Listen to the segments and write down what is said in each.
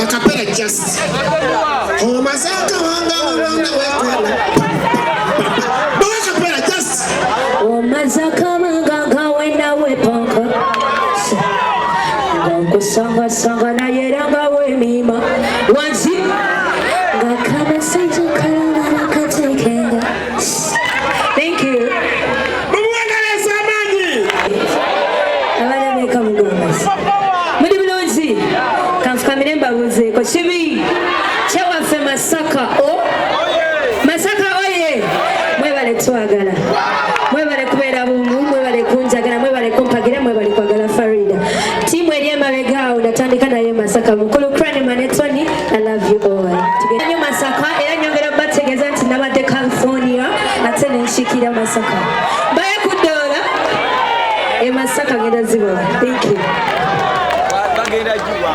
Acapella just. Oh, Masaka Wanga around the way. Acapella just. Oh, Masaka Wanga when I went Ponka. Go Sanga Sanga Nayanga with me. Once you got come and say to Karaka take it. Thank you. Shibi chawa fe Masaka Masaka oye mwebale twagala mwebale kubera bumu mwebale kunjagala mwebale kumpagira mwebale kwagala Farida timu eri emabegaawo natandika naye Masaka mukulu Crane Manetoni I love you all tugenda Masaka era nyongera bategeeza nti nabadde California ate nenshikira Masaka baye kudola Masaka ngenda zibola thank you bagenda juwa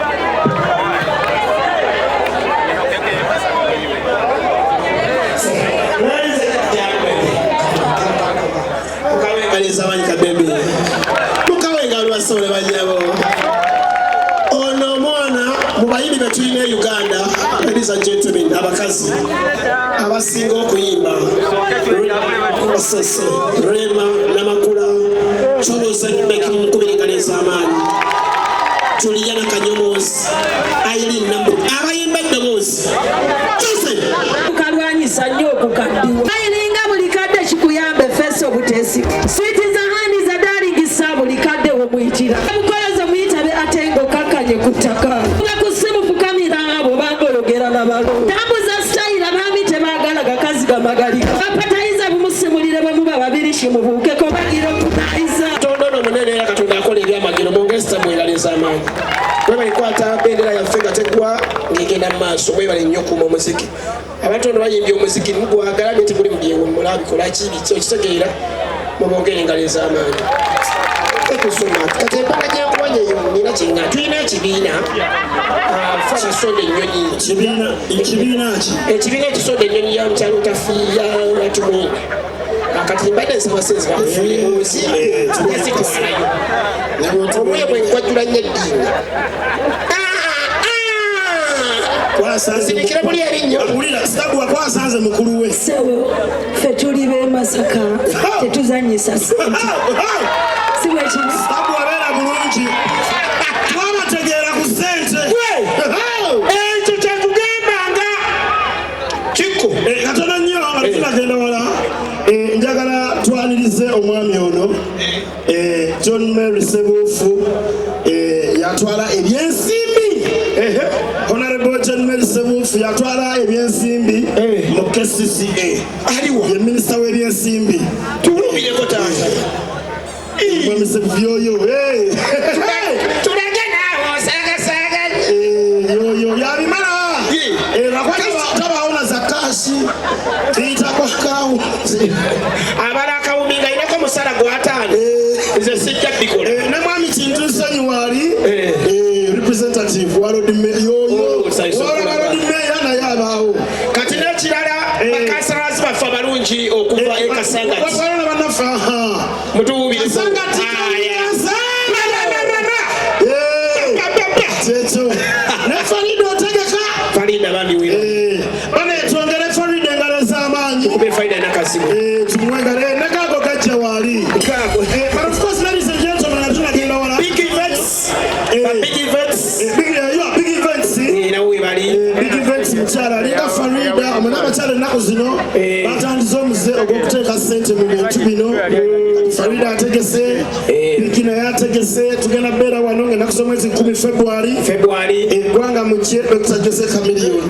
Uganda, ladies and gentlemen, abakazi abasinga okuyimba Basese, Rema, Namakula, Choloza Becky mukubiringaniza amaanyi Juliana Kanyomozi, Aileen Nambu, abayimba eddoboozi ukalwanyisa nnyo okukaddiwa ayiringa buli kadde kikuyambe feesi obutesi switi za handi za daringisa buli kadde womuyitira mukoloza muyitabe ate ng'okakkanye ku ttaka tambuza style abaami tebaagala gakazi gamagalika bapataiza bumusimulire bwe muba babiri kimubuukeko bagiro kutaiza tondono munene era Katonda akola ebyamagero mongesita mwegaliza amaanyi bwebayikwata bendera yaffe gategwa ng'egenda mu maaso mwebale nnyo okuuma omuziki abantu ono bayimbye omuziki mugwagala nti buli mudyewo mulabikola kibi okitegeera mubongere engaliza amaanyi kati empaka gyenkuwanya eyo nina kinga tulina ekibiina kisonda ennyonyi ekibiina ekisonda ennyonyi ya mukyalo tafiya yatumwe kati mbadde nsaba senzi bafuye yazitwalayo omwoyo bwe nkwajjula nnyo eddiini sirikira buli erinnya Sitabu wakwasanze mukulu we sewo ffe tuli b'e Masaka tetuzanyisa sente siwe kino Sitabu wabeera bulungi twabategeera ku ssente ekyo kyekugambanga kikko katono nnyo nga tunagenda wala njagala twanirize omwami ono John Mary Sebuufu yatwala ebyensimbi Honorable John Mary Sebuufu yatwala ebyensimbi mu KCCA aliwo ye minisita w'ebyensimbi tulubireko tanga mwami Sebuufu yoyo tulage naawo saagasaaga yoyo yabimala tabaona za kashi tuyitako kawunzi abala akawumi nga inako musala gwataano nze sijja bikola ne mwami Kintu Nsonyiwaali representative walodi yoyo walodi meya naye abaawo kati n'ekirala bakasalazi baffe abalungi okuva e Kasangati wabona bannaffe mutuwubiriza kyekyo ne Farida otegeka Farida bambiwira baneetwongere Farida engalo ez'amaanyi tukube Faridah Nakazibwe tumuwegale ne kaago gajja waali but of course ladies and gentlemen tunagenda wala big events nawe bali big events mukyala linga Farida omwana abakyala ennaku zino batandize omuze ogw'okuteeka ssente mu bintu bino Farida ategese Becky naye ategese tugenda beera wano ng'ennaku z'omwezi 10 February eggwanga mu kye Dr. Jose Chameleone